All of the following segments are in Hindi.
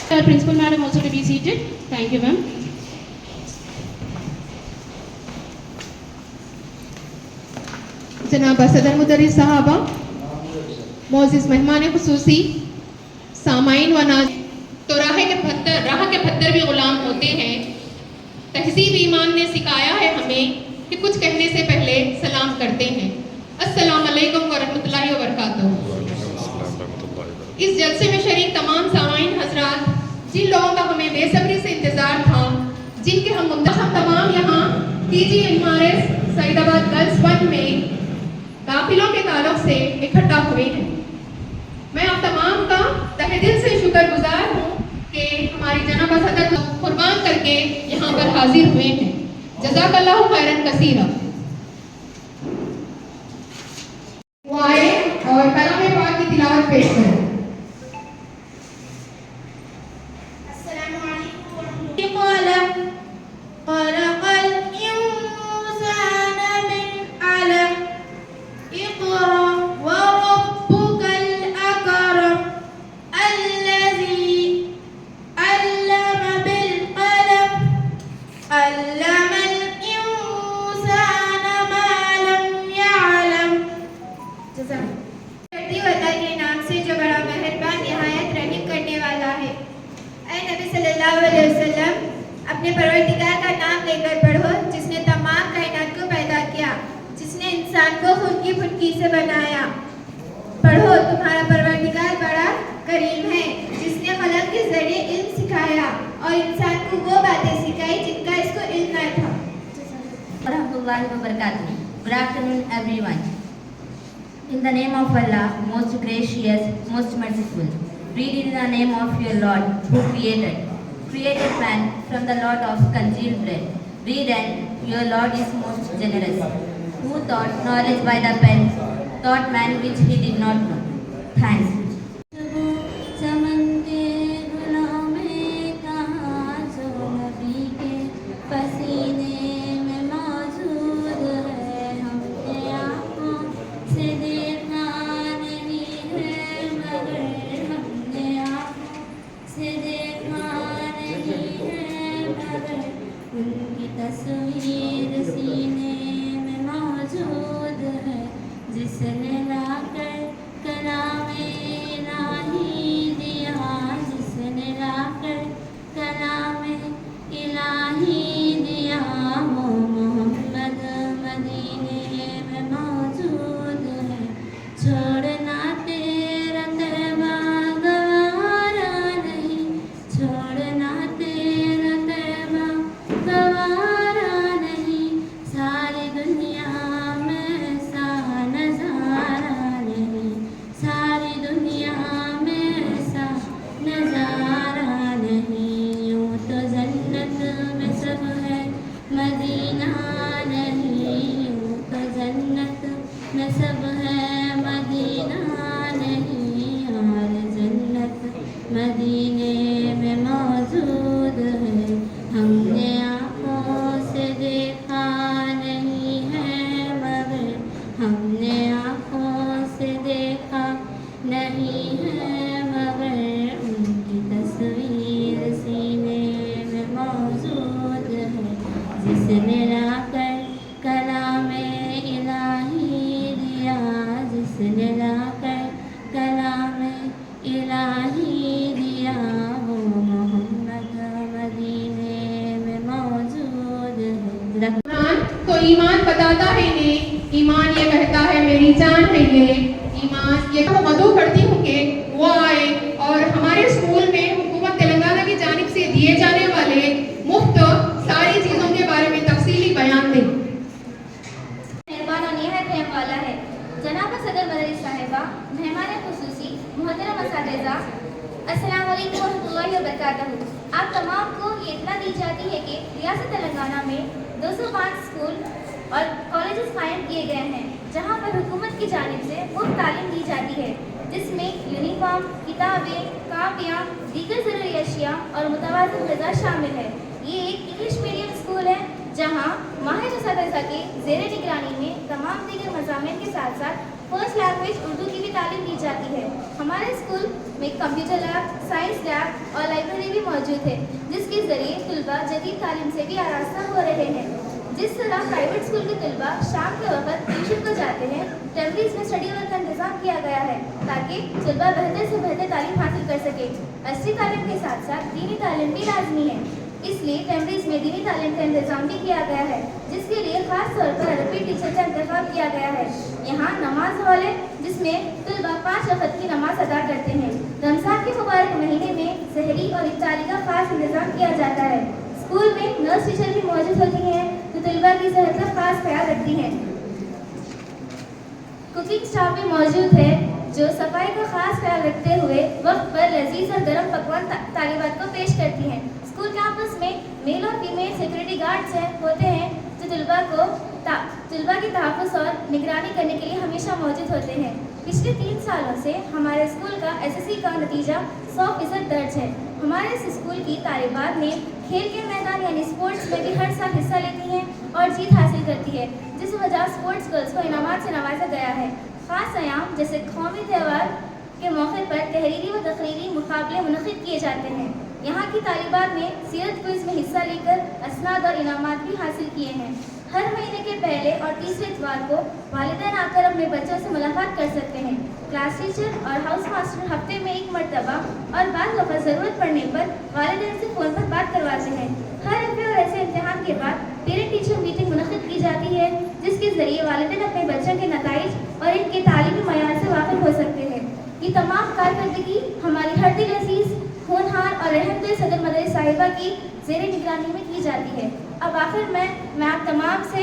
Principal Madam also to be seated. Thank you, ma'am. जनाब सदर मुदर्रिस साहबा, मोअज़्ज़िज़ मेहमान खुसूसी, सामाइन व नाज़, तो राह के पत्थर भी ग़ुलाम होते हैं। तहज़ीब ईमान ने सिखाया है हमें कि कुछ कहने से पहले सलाम करते हैं। अस्सलाम अलैकुम व रहमतुल्लाहि व बरकातहू। इस जलसे में शरीक तमाम सामाइन हज़रात, जिन लोगों का हमें बेसब्री से इंतज़ार था, जिनके हम तमाम यहाँ TGMRS सईदाबाद गर्ल्स 1 में दाखिलों के ताल्लुक से इकट्ठा हुए हैं। मैं आप तमाम का तहे दिल से शुक्रगुजार हूँ कि हमारी जनाब सदर कुर्बान करके यहाँ पर हाजिर हुए हैं। जज़ाकल्लाहु खैरन कसीरा। वो आए और कलाम पाक की तिलावत पेश करें। अपने परवरदिगार का नाम लेकर पढ़ो, जिसने तमाम कायनात को पैदा किया, जिसने इंसान को फुनकी फुनकी से बनाया। पढ़ो, तुम्हारा परवरदिगार बड़ा करीम है, जिसने कलम के जरिए इल्म सिखाया और इंसान को वो बातें सिखाई जिनका इसको इल्म न था। Warahmatullahi wabarakatuh. Good afternoon, everyone. In the name of Allah, most gracious, most merciful. Read in the name of your Lord, who created man from the lot of congealed bread. Read and your Lord is most generous, who taught knowledge by the pen, taught man which he did not know. Thanks. उनकी तस्वीर सीने में मौजूद है, जिसने लाकर कलामे इलाही दिया, जिसने लाकर कलामे इलाही दिया। वो मोहम्मद मदीने में मौजूद है, छोड़ना तेरा तैबा गवारा नहीं, छोड़ना तेरा तैबा गवारा नहीं। सारी दुनिया में ऐसा नजारा नहीं, सारी दुनिया में ऐसा नजारा नहीं। यूं तो जन्नत में सब है, मदीना नहीं, यूं तो जन्नत में सब है, मदीना नहीं। और जन्नत मदीने में मौजूद है, हमने आँखों से देखा नहीं है, मगर हमने आँखों से देखा नहीं है, मगर उनकी तस्वीर सीने में मौजूद है, जिसने लाकर कलामे इलाही दिया, जिसने लाकर कलामे इलाही दिया। वो मोहम्मद मदीने में मौजूद है। तो ईमान बताता है इन्हें, ईमान ये कहता है मेरी जान है ये, ईमान ये मदू करती हूँ कि वो आए और हमारे स्कूल में हुकूमत तेलंगाना की जानिब से दिए जाने वाले मुफ्त सारी चीज़ों के बारे में तफसीली बयान दें। मेहमान और निहायत रहम वाला है। जनाब सदर मदरसा साहिबा, मेहमान खुसूसी, मोहतरम असातिज़ा, अस्सलाम वालेकुम रहमतुल्लाहि व बरकातहू। आप तमाम को ये इत्तला दी जाती है कि रियासत तेलंगाना में 205 स्कूल और कॉलेजेस कायम किए गए हैं, जहां पर हुकूमत की जानिब से मुफ्त तालीम दी जाती है, जिसमें यूनिफॉर्म, किताबें, कापियाँ, दीगर ज़रूरी अशिया और मुतवाज़िन ग़िज़ा शामिल है। ये एक इंग्लिश मीडियम स्कूल है जहाँ माहिर असातिज़ा के ज़ेर निगरानी में तमाम दीगर मज़ामीन के साथ साथ फर्स्ट लैंग्वेज उर्दू की भी तालीम दी जाती है। हमारे स्कूल में कंप्यूटर लैब, साइंस लैब और लाइब्रेरी भी मौजूद है, जिसके ज़रिए तलबा जदीद तालीम से भी आरास्ता हो रहे हैं। जिस तरह प्राइवेट स्कूल के तलबा शाम के वक्त ट्यूशन को जाते हैं, टेम्परीज में स्टडी हॉल का इंतजाम किया गया है ताकि तलबा बेहतर से बेहतर तालीम हासिल कर सके। असली तालीम के साथ साथ दीनी तालीम भी लाजमी है, इसलिए टेम्परीज में दीनी तालीम का इंतजाम भी किया गया है, जिसके लिए खास तौर पर अरबी टीचर का इंतखाब किया गया है। यहाँ नमाज हॉल है, जिसमें तलबा 5 वक्त की नमाज अदा करते हैं। रमज़ान के मुबारक महीने में सहरी और इफ्तारी का खास इंतजाम किया जाता है। स्कूल में नर्स टीचर भी मौजूद होती हैं जो तलबा की सेहत का खास ख्याल रखती हैं। कुकिंग स्टाफ भी मौजूद है जो सफाई का खास ख्याल रखते हुए वक्त पर लजीज और गर्म पकवान तालिबात को पेश करती हैं। स्कूल कैंपस में मेल और फीमेल सिक्योरिटी गार्ड्स होते हैं जो तलबा की तहफ़्फ़ुज़ और निगरानी करने के लिए हमेशा मौजूद होते हैं। पिछले 3 सालों से हमारे स्कूल का SSC का नतीजा 100% दर्ज है। हमारे इस स्कूल की तालिबात ने खेल के मैदान यानी स्पोर्ट्स में भी हर साल हिस्सा लेती हैं और जीत हासिल करती है, जिस वजह स्पोर्ट्स गर्ल्स को इनामात से नवाजा गया है। ख़ास अयाम जैसे कौमी त्यौहार के मौके पर तहरीरी व तकरीरी मुकाबले मुनक़िद किए जाते हैं। यहाँ की तालिबात ने सीरत क्विज़ में हिस्सा लेकर असनाद और इनामात भी हासिल किए हैं। हर महीने के पहले और तीसरे इतवार को वालिदैन आकर अपने बच्चों से मुलाकात कर सकते हैं। क्लास टीचर और हाउस मास्टर हफ्ते में 1 मरतबा और बाद वक़्त ज़रूरत पड़ने पर वालिदैन से फ़ोन पर बात करवाते हैं। हर हफ्ते और ऐसे इम्तिहान के बाद पेरेंट टीचर मीटिंग मुनक़िद की जाती है, जिसके ज़रिए वालिदैन अपने बच्चों के नताइज और इनके तालीमी मयार से वाकिफ़ हो सकते हैं। ये तमाम कारकर्दगी हमारी हर दिल अज़ीज़, होनहार और रहमदिल सदर मदरसा साहिबा की ज़ेरे निगरानी में की जाती है। अब आखिर मैं आप तमाम से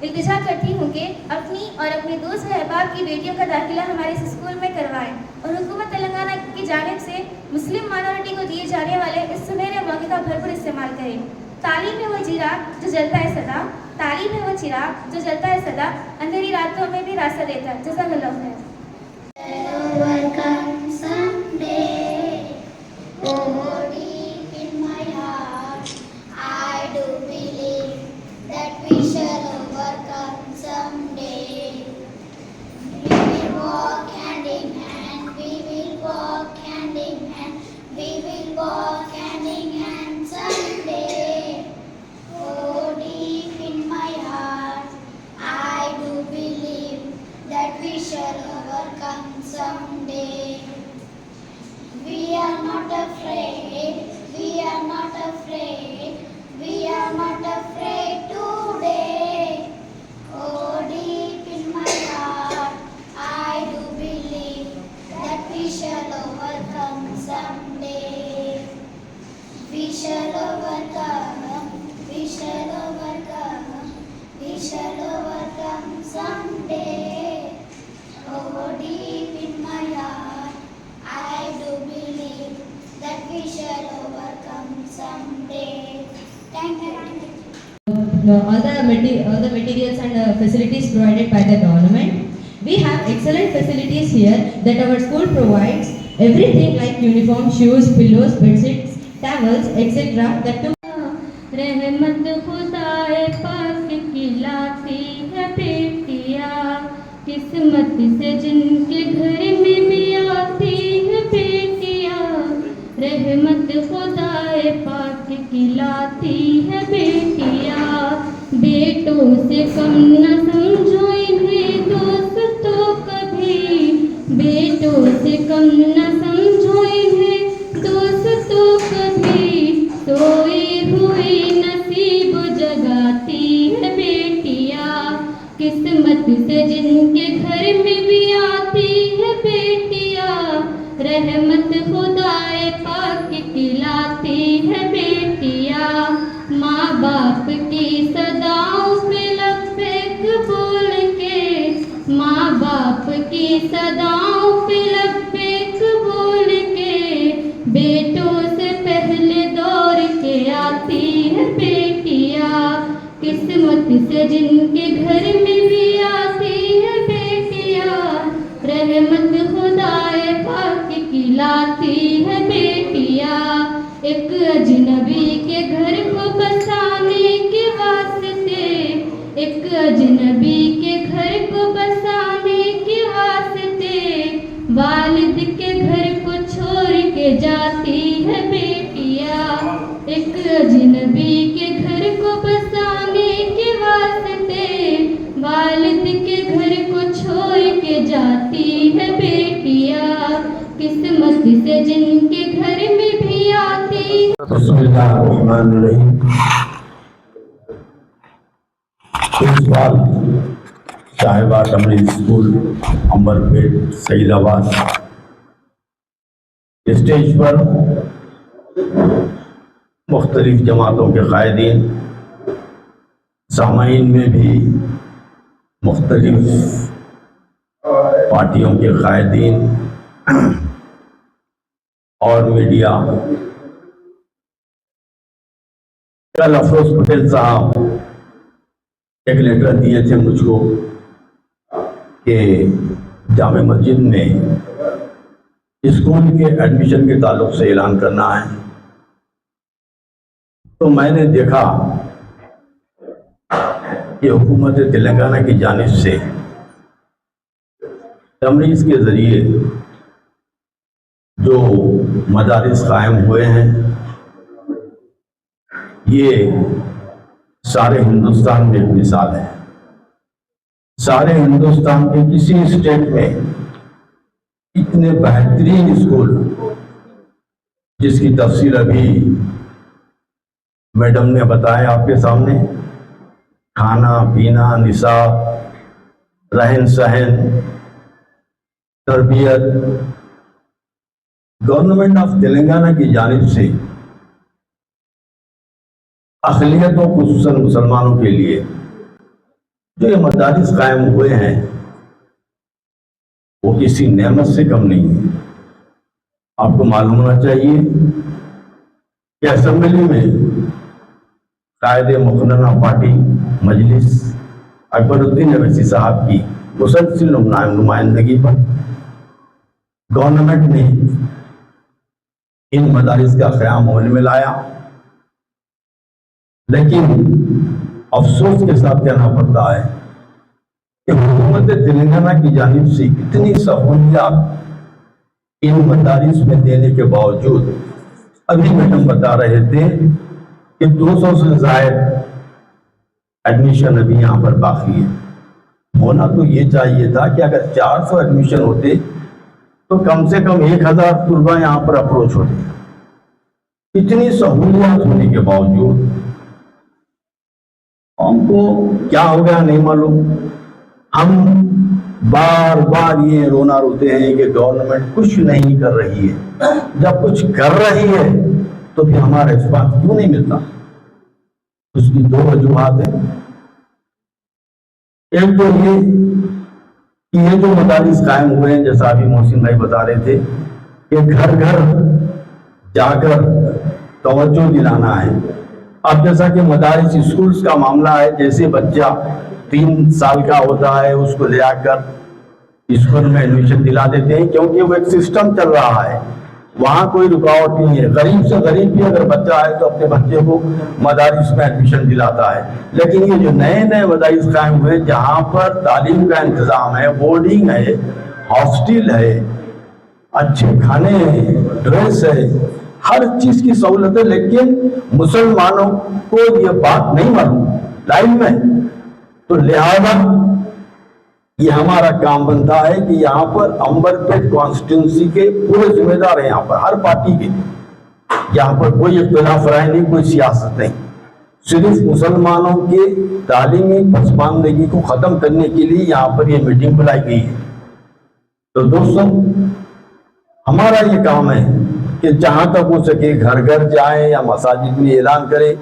इल्तिजा करती हूँ कि अपनी और अपने दोस्त व अहबाब की बेटियों का दाखिला हमारे इस स्कूल में करवाएं और हुकूमत तेलंगाना की जानिब से मुस्लिम माइनॉरिटी को दिए जाने वाले इस सुनहरे मौके का भरपूर इस्तेमाल करें। तालीम है वो चिराग जो जलता है सदा, तालीम है वो चिराग जो जलता है सदा, अंधेरी रातों में भी रास्ता देता है। जज़ाकल्लाह खैर। Overcome someday. Oh, deep in my heart, I do believe that we shall overcome someday. We will walk hand in hand. We will walk hand in hand. We will walk hand in hand someday. Oh, deep in my heart, I do believe that we shall overcome someday. We are not afraid, we are not afraid, we are not afraid today. Oh, deep in my heart, I do believe that we shall overcome someday. We shall overcome, we shall overcome, we shall overcome someday. Oh, deep in my heart, I do believe that we shall overcome someday. Thank you. All the materials and facilities provided by the government. We have excellent facilities here that our school provides. Everything like uniform, shoes, pillows, bedsheets, towels, etc. That too. रहमत खुदाए पाक की लाती है बेटिया, किस्मत से जिनके घर में भी आती है बेटिया। रहमत खुदाए पाक की लाती है बेटिया, बेटों से कम न समझो इन्हें दोस्तों कभी, बेटों से कम न समझो इन्हें दोस्तों कभी। सोई हुई नसीब जगाती है बेटिया, किस्मत से जिनके घर में भी आती है बेटिया। रहमत खुदाए पाक की लाती है बेटिया, माँ बाप की सदाओं पे लब्बैक बोल के, माँ बाप की सदाओं पे लब्बैक बोल के, बेटों से पहले दौड़ के आती है बेटिया। किस्मत से जिनके घर में भी आती है बेटिया, रहमत खुदाए पाक की लाती है बेटिया। एक अजनबी के घर को बसाने के वास्ते, एक अजनबी के घर को बसाने के के घर को छोड़ के जाती है बेटियां, एक अजनबी के घर को बसाने के वास्ते, वालिद के घर को छोड़ के जाती है बेटियां, किस्मत से जिनके घर में भी आती है। बिस्मिल्लाहिर्रहमानिर्रहीम। इस बार साहिबा तमरीज स्कूल अंबरपेट सईदाबाद स्टेज पर मुख्तलिफ जमातों के कायदीन, सामाईन में भी मुख्तलिफ पार्टियों के कायदीन और मीडिया, कल अफरोज पटेल साहब एक लेटर दिए थे मुझको कि जामे मस्जिद में स्कूल के एडमिशन के ताल्लुक से ऐलान करना है। तो मैंने देखा कि हुकूमत तेलंगाना की जानिब से तमरीज़ के ज़रिए जो मदारिस कायम हुए हैं, ये सारे हिंदुस्तान में एक मिसाल है। सारे हिंदुस्तान के किसी स्टेट में इतने बेहतरीन स्कूल, जिसकी तफसील अभी मैडम ने बताया आपके सामने, खाना पीना, निसाब, रहन सहन, तरबियत, गवर्नमेंट ऑफ तेलंगाना की जानिब से अक़लियतों खुसूसन मुसलमानों के लिए जो ये मदारिस कायम हुए हैं, वो किसी नेमत से कम नहीं है। आपको मालूम होना चाहिए कि असेंबली में कायदे मुक़र्ररा पार्टी मजलिस अकबरुद्दीन अवैसी साहब की मुसलसल नुमाइंदगी पर गवर्नमेंट ने इन मदारिस का क़याम होने में लाया, लेकिन अफसोस के साथ कहना पड़ता है कि हुकूमत तेलंगाना की जानिब से इतनी सहूलियात इन मदारिस में देने के बावजूद, अभी मैडम बता रहे थे कि 200 से ज़ायद एडमिशन अभी यहाँ पर बाकी है। होना तो ये चाहिए था कि अगर 400 एडमिशन होते तो कम से कम 1000 तलबा यहाँ पर अप्रोच होते। इतनी सहूलियात होने के बावजूद हमको क्या हो गया नहीं मालूम। हम बार बार ये रोना रोते हैं कि गवर्नमेंट कुछ नहीं कर रही है। जब कुछ कर रही है तो फिर हमारा रिस्पांस क्यों नहीं मिलता? उसकी दो वजूहात हैं। एक तो ये कि ये जो मदारिस कायम हुए हैं, जैसा अभी मोहसिन भाई बता रहे थे, कि घर घर जाकर तवज्जो दिलाना है। अब जैसा कि मदारिस स्कूल्स का मामला है, जैसे बच्चा 3 साल का होता है उसको ले आकर स्कूल में एडमिशन दिला देते हैं, क्योंकि वो एक सिस्टम चल रहा है, वहाँ कोई रुकावट नहीं है। गरीब से गरीब भी अगर बच्चा है तो अपने बच्चे को मदारिस में एडमिशन दिलाता है। लेकिन ये जो नए नए मदारिस कायम हुए, जहाँ पर तालीम का इंतज़ाम है, बोर्डिंग है, हॉस्टल है, अच्छे खाने हैं, ड्रेस है, हर चीज़ की सहूलत है, लेकिन मुसलमानों को ये बात नहीं मालूम लाइन में। तो लिहाजा ये हमारा काम बनता है कि यहाँ पर अंबरपेट कॉन्स्टिट्यूंसी के पूरे जिम्मेदार हैं, यहाँ पर हर पार्टी के, यहाँ पर कोई इख्तिलाफ राय नहीं, कोई सियासत नहीं, सिर्फ मुसलमानों के तालीमी पसमानदगी को ख़त्म करने के लिए यहाँ पर ये मीटिंग बुलाई गई है। तो दोस्तों, हमारा ये काम है कि जहाँ तक हो सके घर घर जाएं या मसाजिद में ऐलान करें,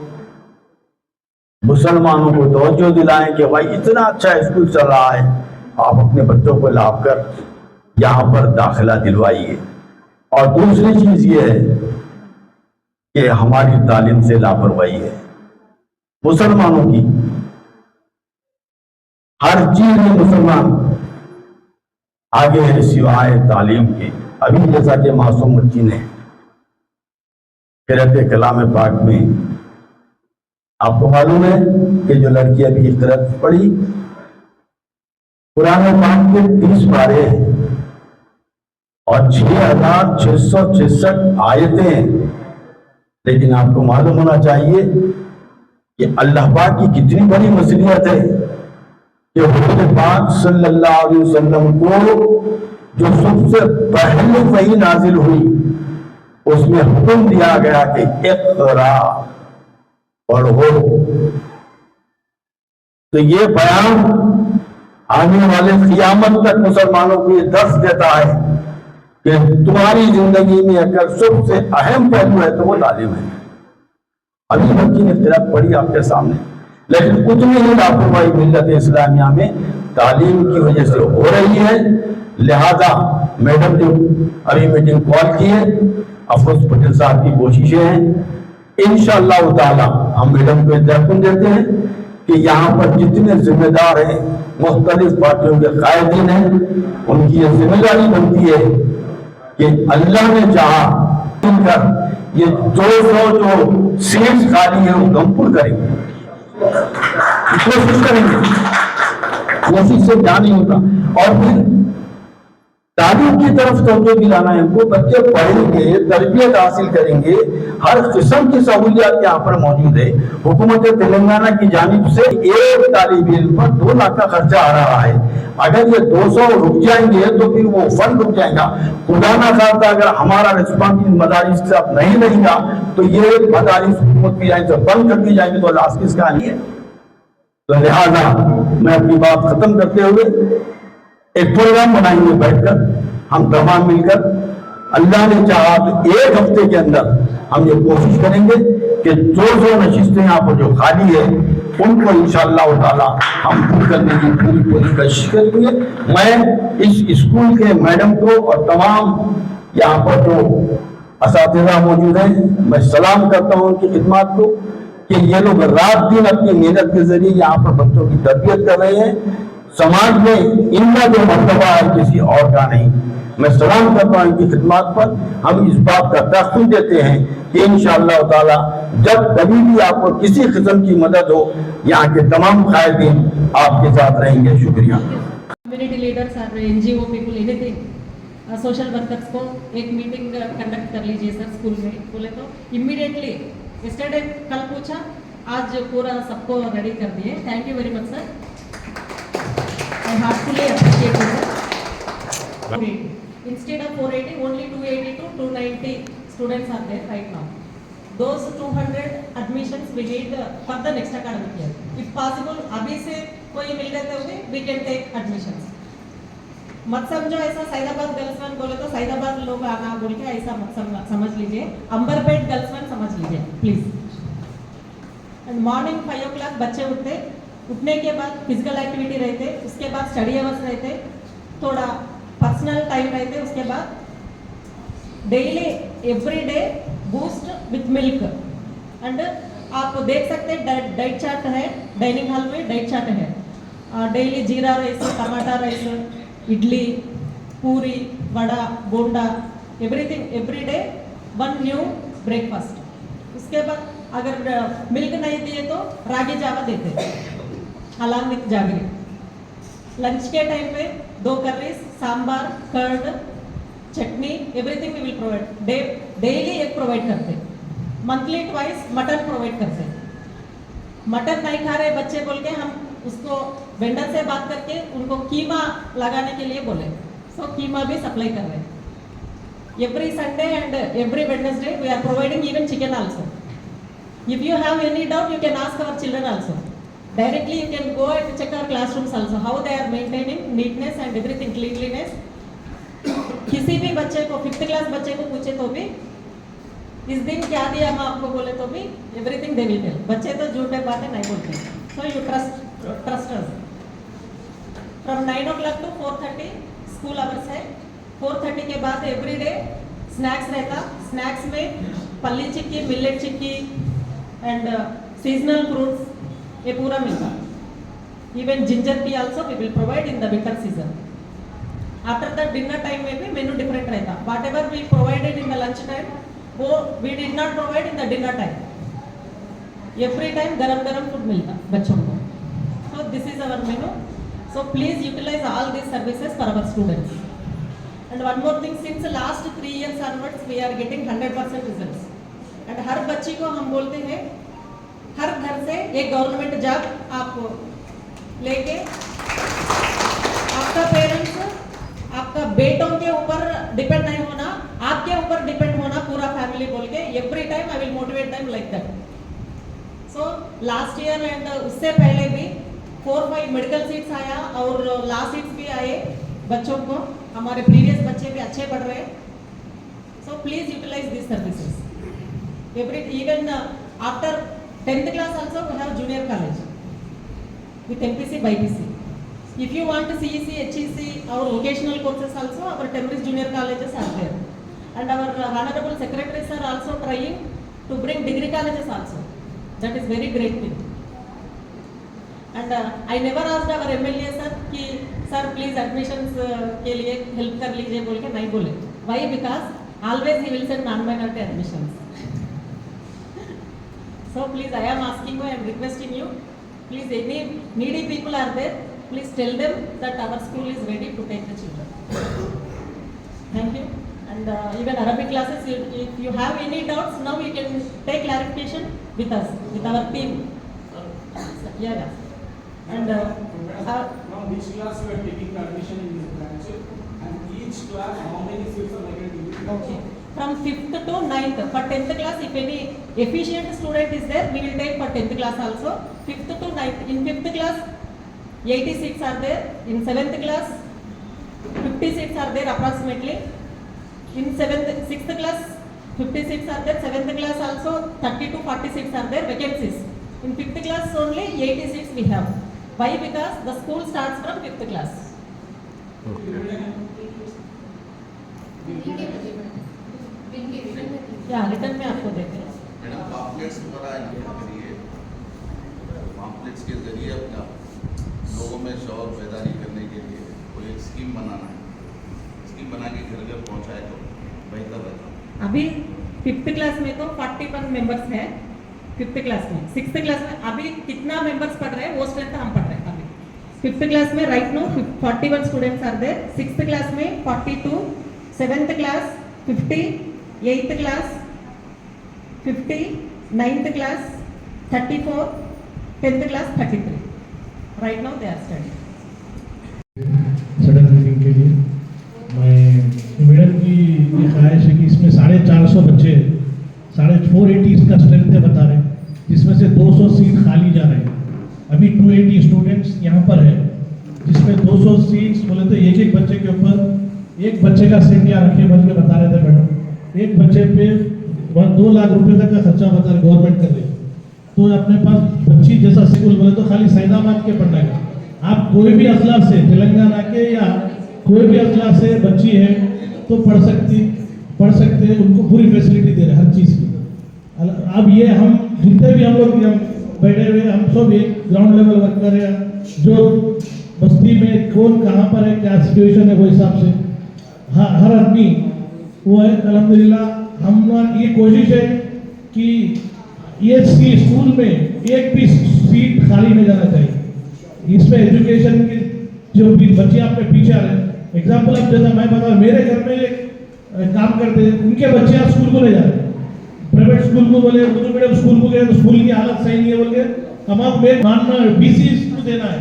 मुसलमानों को तवज्जो दिलाएं कि भाई इतना अच्छा स्कूल चल रहा है, आप अपने बच्चों को लाकर यहाँ पर दाखिला दिलवाइए। और दूसरी चीज़ ये है कि हमारी तालीम से लापरवाही है मुसलमानों की। हर चीज़ में मुसलमान आगे है सिवाय तालीम के। अभी जैसा कि मासूम बच्ची ने क़िरात कलाम पाक में, आपको मालूम है कि जो लड़की अभी क़िरात पढ़ी, कुरान पाक के 30 पारे और 6,666 आयतें हैं। लेकिन आपको मालूम होना चाहिए कि अल्लाह पाक की कितनी बड़ी मसलियत है कि हुजूर पाक सल्लल्लाहु अलैहि वसल्लम को जो सबसे पहले वही नाजिल हुई उसमें हुक्म दिया गया कि इक़रा, पढ़ो। तो ये बयान आने वाले क़यामत तक मुसलमानों को ये दर्स देता है कि तुम्हारी जिंदगी में अगर सबसे अहम पहलू है तो वो तालीम है। अभी बच्ची ने तिलक पढ़ी आपके सामने, लेकिन उतनी ही लापरवाही मिल्लत इस्लामिया में तालीम की वजह से हो रही है। लिहाजा मैडम जो अभी मीटिंग कॉल की है, अफरोज पटेल साहब की कोशिशें हैं। इंशाअल्लाह ताला हम मैडम को इत्मीनान देते हैं कि यहाँ पर जितने जिम्मेदार हैं, मुख्तलिफ पार्टियों के कायदीन हैं, उनकी ये जिम्मेदारी बनती है कि अल्लाह ने चाहा ये 200 जो सीट्स खाली है वो हम पूर्ण करेंगे, कोशिश करेंगे। कोशिश से क्या नहीं होता। और फिर तालीम की तरफ तवज्जो दिलाना है उनको। बच्चे पढ़ेंगे, तरबियत हासिल करेंगे, हर किस्म की सहूलियत यहाँ पर मौजूद है। हुकूमत तेलंगाना की जानिब से एक तालिब इल्म पर 2 लाख का खर्चा आ रहा है। अगर ये 200 रुक जाएंगे तो फिर वो फंड रुक जाएगा। खुदा ना खास्ता अगर हमारा रिस्पॉन्स इन मदारिस से अब नहीं रहेगा तो ये मदारिस हुकूमत की जानिब से बंद कर दी जाएंगे तो लास्ट किसका नहीं है। तो लिहाजा मैं अपनी बात खत्म करते हुए एक प्रोग्राम बनाएंगे बैठकर हम तमाम मिलकर। अल्लाह ने चाहा तो एक हफ्ते के अंदर हम ये कोशिश करेंगे कि 200 नशिस्तें यहाँ पर जो खाली है उनको इंशाअल्लाह ताला हम पूरी करने की पूरी कोशिश करेंगे। मैं इस स्कूल के मैडम को और तमाम यहाँ पर जो असातिज़ा मौजूद हैं मैं सलाम करता हूँ उनकी खिदमत को कि ये लोग रात दिन अपनी मेहनत के जरिए यहाँ पर बच्चों की तरबियत कर रहे हैं। समाज में इनका जो मर्तबा है किसी और का नहीं। मैं सलाम करता हूँ इनकी खिदमत पर। हम इस बात का दाखिल देते हैं कि इंशाअल्लाह ताला जब कभी भी आपको किसी किस्म की मदद हो यहाँ के तमाम कायदीन आपके साथ रहेंगे। शुक्रिया। कम्युनिटी लीडर्स और NGO people anything social workers को एक मीटिंग कंडक्ट कर लीजिए सर स्कूल में। बोले तो इमीडिएटली यस्टरडे कल पूछा, आज पूरा सबको रेडी कर दिए। Thank you very much sir. I heartily appreciate it. Instead of 480, only 280 to 290 students are there right now. Those 200 admissions we need for the next academic year. If possible, अभी से कोई मिल जाते हुए we can take admissions. मत समझो ऐसा सैदाबाद गर्ल्स वन बोले तो सैदाबाद लोग आना बोल के ऐसा मत समझ लीजिए। अंबरपेट गर्ल्स वन समझ लीजिए प्लीज। एंड मॉर्निंग 5 o'clock बच्चे उठने के बाद फिजिकल एक्टिविटी रहते, उसके बाद स्टडी अवर्स रहते, थोड़ा पर्सनल टाइम रहते, उसके बाद daily every day boost with milk. And आप देख सकते हैं डाइट चार्ट है, डाइनिंग हॉल में डाइट चार्ट है। डेली जीरा राइस, टमाटा rice, idli, puri, vada, bonda, everything every day 1 new breakfast. उसके बाद अगर मिल्क नहीं दिए तो रागी जावा देते अलॉन्ग विथ जागरी। लंच के टाइम पे 2 curries, sambar, curd, chutney, everything we will provide. Daily एक प्रोवाइड करते, मंथली ट्वाइस मटन प्रोवाइड करते। मटन नहीं खा रहे बच्चे बोल के हम उसको वेंडर से बात करके उनको कीमा लगाने के लिए बोले, सो कीमा भी सप्लाई कर रहे। Every Sunday and every Wednesday we are providing even chicken also. If you have any doubt you can ask our children also. Directly you can go and check our classrooms also, how they are maintaining neatness and everything, cleanliness. किसी भी बच्चे को 5th क्लास बच्चे को पूछे तो भी इस दिन क्या दिया हम आपको बोले तो भी everything they will tell. बच्चे तो झूठे बातें नहीं बोलते, so you trust us. From 9 o'clock to 4:30 school hours है। 4:30 के बाद एवरी डे स्नैक्स रहता। स्नैक्स में palli chikki, millet chikki and seasonal fruits ये पूरा मिलता। Even ginger tea also we will provide in the winter season. After the dinner time में भी मेनू डिफरेंट रहता। Whatever we provided in the lunch time वो we did not provide in the dinner time. Every time गरम गरम फूड मिलता बच्चों को। So this is our menu. So please utilise all this services for our students. And one more thing, since the last 3 years onwards, we are getting 100% results. And हर बच्ची को हम बोलते हैं, हर घर से एक गवर्नमेंट जॉब आप लेके, आपका पेरेंट्स, आपका बेटों के ऊपर डिपेंड नहीं होना, आपके ऊपर डिपेंड होना पूरा फैमिली बोल के, every time I will motivate them like that. So last year and उससे पहले भी 4-5 मेडिकल सीट्स आया और लास्ट सीट्स भी आए बच्चों को. हमारे प्रीवियस बच्चे भी अच्छे पढ़ रहे हैं. So please utilise this services. Even after 10th class also we have junior college with MPC, BIPC. If you want CEC, HEC or vocational courses also, our Temris junior colleges are there. And our honorable secretaries are also trying to bring degree colleges also. That is very great thing. And I never asked our MLA sir कि sir please admissions के लिए help कर लीजिए बोल के नहीं बोले. Why? Because always he will send non-minority admissions. So please, I am asking you, I am requesting you, please, any needy people are there, please tell them that our school is ready to take the children. Thank you. And even Arabic classes, if you have any doubts, now you can take clarification with us, with our team. Yeah. And now which class you are taking the admission in this branch, and each class how many seats are likely to be? Okay. From 5th to 9th. For 10th class, if any efficient student is there, we will take for 10th class also. 5th to 9th. In 5th class, 80 seats are there. In 7th class, 50 seats are there approximately. In 6th class, 50 seats are there. 7th class also, 30 to 40 seats are there, vacancies. In 5th class only, 80 seats we have. Why? Because the school starts from 5th class. या रिटर्न में आपको देते हैं. मैडम पॉम्पलेट्स द्वारा करिए, पॉम्पलेट्स के जरिए अपना लोगों में शौर बेदारी करने के लिए कोई एक स्कीम बनाना है. स्कीम बना के घर घर पहुंचाए तो बेहतर रहता. अभी 5th क्लास में तो 41 मेंबर्स है. 5th क्लास में, 6th क्लास में अभी कितना मेंबर्स पढ़ रहे हैं वो स्ट्रेंथ हम पढ़ रहे हैं. अभी 5th क्लास में right now 41 students are there. 6th class में 42, 7th class 50, 8th class 50, 9th class 34, 10th class 33. Right now they are studying. Sudden meeting के लिए मैं मैडम की ये ख्वाहिश है कि इसमें 450 बच्चे 480 इसका स्ट्रेंथ है बता रहे हैं, जिसमें से 200 सीट खाली जा रहे हैं. अभी 280 स्टूडेंट्स यहाँ पर है, जिसमें 200 सीट्स बोले तो एक बच्चे के ऊपर एक बच्चे का सीट यहाँ रखे बल के बता रहे थे मैडम. एक बच्चे पे 2 लाख रुपए तक का खर्चा बता रहे गवर्नमेंट कर रही है. तो अपने पास बच्ची जैसा स्कूल बोले तो खाली सैदाबाद के पढ़ना है. आप कोई भी अजला से तेलंगाना के या कोई भी अजला से बच्ची है तो पढ़ सकते हैं. उनको पूरी फैसिलिटी दे रहे हैं हर चीज़ की. अब ये हम जितने भी हम लोग बैठे हुए हम सब एक ग्राउंड लेवल वर्क कर रहे हैं. जो बस्ती में कौन कहाँ पर है क्या सिचुएशन है वो हिसाब से हर आदमी वो है. अल्हम्दुलिल्लाह हम ये कोशिश है कि ये स्कूल में एक भी सीट खाली नहीं जाना चाहिए. इसमें एजुकेशन की जो भी बच्चे आपके पीछे आ रहे हैं, एग्जाम्पल अब जैसा मैं बता मेरे घर में एक काम करते हैं, उनके बच्चे आप स्कूल को ले जा रहे हैं. प्राइवेट स्कूल को बोले उर्दू मीडियम स्कूल को गए तो स्कूल की हालत सही नहीं है बोल के तमाम में मानना BC को देना है.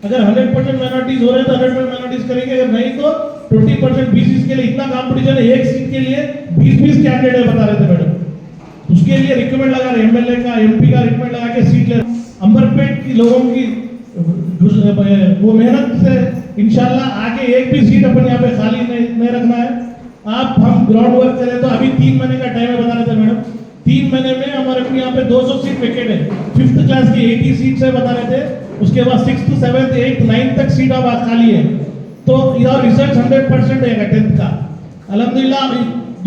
अगर 100% माइनॉरिटीज हो रहे हैं तो 100% माइनॉरिटीज करेंगे, अगर नहीं तो 20% BCs के लिए इतना कंपटीशन है. एक सीट के लिए 20 कैंडिडेट है बता रहे थे मैडम. उसके लिए रिकमेंड लगा रहे MLA का MP का रिकमेंड लगा के सीट ले. अंबरपेट की लोगों की वो मेहनत से इंशाल्लाह आगे एक भी सीट अपन यहाँ पे खाली नहीं रखना है. आप हम ग्राउंड वर्क करें तो अभी 3 महीने का टाइम है बता रहे थे मैडम. 3 महीने में हमारे यहाँ पे 200 सीट वेकेट है. 5th क्लास की 80 सीट है बता रहे थे. उसके बाद 6th, 7th, 8th, 9th तक सीट अब खाली है. तो इधर रिजल्ट 100% है 10th का. अल्हम्दुलिल्लाह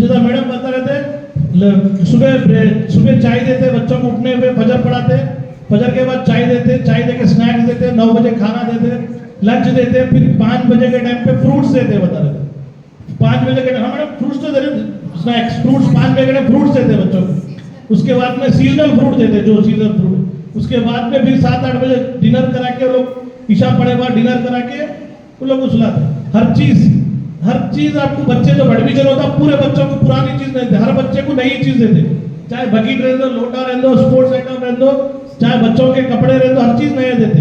जैसा मैडम बता रहे थे सुबह चाय देते बच्चों को, उठने पे फजर पढ़ाते, फजर के बाद चाय देते, चाय देके स्नैक्स देते, 9 बजे खाना देते, लंच देते, फिर 5 बजे के टाइम पे फ्रूट्स देते बता रहे थे. 5 बजे के टाइम मैडम फ्रूट्स तो दे रहे, स्नैक्स फ्रूट्स 5 बजे के टाइम फ्रूट्स देते बच्चों को. उसके बाद में सीजनल फ्रूट देते जो सीजनल फ्रूट. उसके बाद में फिर 7-8 बजे डिनर करा के लोग ईशा पड़े बाद डिनर करा के वो लोग को सुलाते. हर चीज हर चीज आपको बच्चे जो एडमिशन होता है पूरे बच्चों को पुरानी चीज नहीं देते, हर बच्चे को नई चीज देते, चाहे बकेट रह दो, लोटा रह दो, स्पोर्ट्स आइटम रह दो, चाहे बच्चों के कपड़े रह दो, हर चीज नए देते।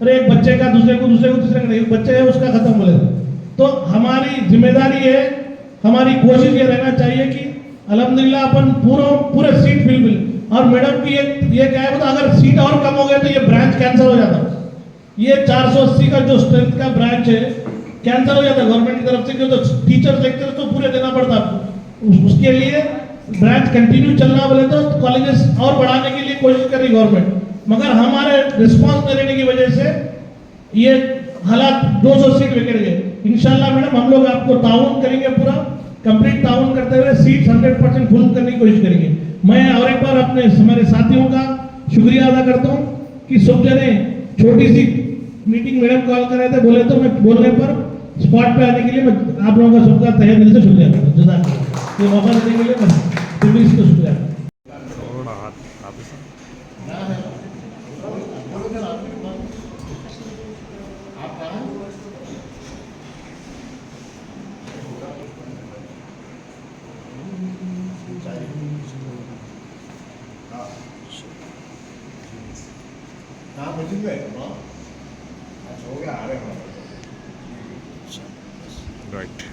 अरे एक बच्चे का दूसरे को नहीं, एक बच्चे है उसका खत्म बोले। तो हमारी जिम्मेदारी है, हमारी कोशिश ये रहना चाहिए कि अल्हम्दुलिल्लाह अपन पूरे सीट फिल। और मैडम की ये क्या है, अगर सीट और कम हो गए तो ये ब्रांच कैंसिल हो जाता। ये 480 का जो स्ट्रेंथ का ब्रांच है कैंसिल हो जाता गवर्नमेंट की तरफ से, क्योंकि तो टीचर्स लेक्चर्स तो पूरे देना पड़ता आपको। उसके लिए ब्रांच कंटिन्यू चलना बोले तो कॉलेजेस और बढ़ाने के लिए कोशिश कर रही गवर्नमेंट, मगर हमारे रिस्पांस न देने की वजह से ये हालात 200 सीट विकेट गए। इंशाल्लाह मैडम हम लोग आपको ताउन करेंगे, पूरा कंप्लीट ताउन करते हुए सीट 100% फुल करने की कोशिश करेंगे। मैं और एक बार अपने हमारे साथियों का शुक्रिया अदा करता हूँ कि सब जने छोटी सी मीटिंग मैडम कॉल कर रहे थे, बोले तो मैं बोलने पर स्पॉट पे आने के लिए मैं आप लोगों का सबका तहे दिल से शुक्रिया करता हूँ। जज़ाकल्लाह, ये मौका देने के लिए मैं फिर भी इसको शुक्रिया। Right.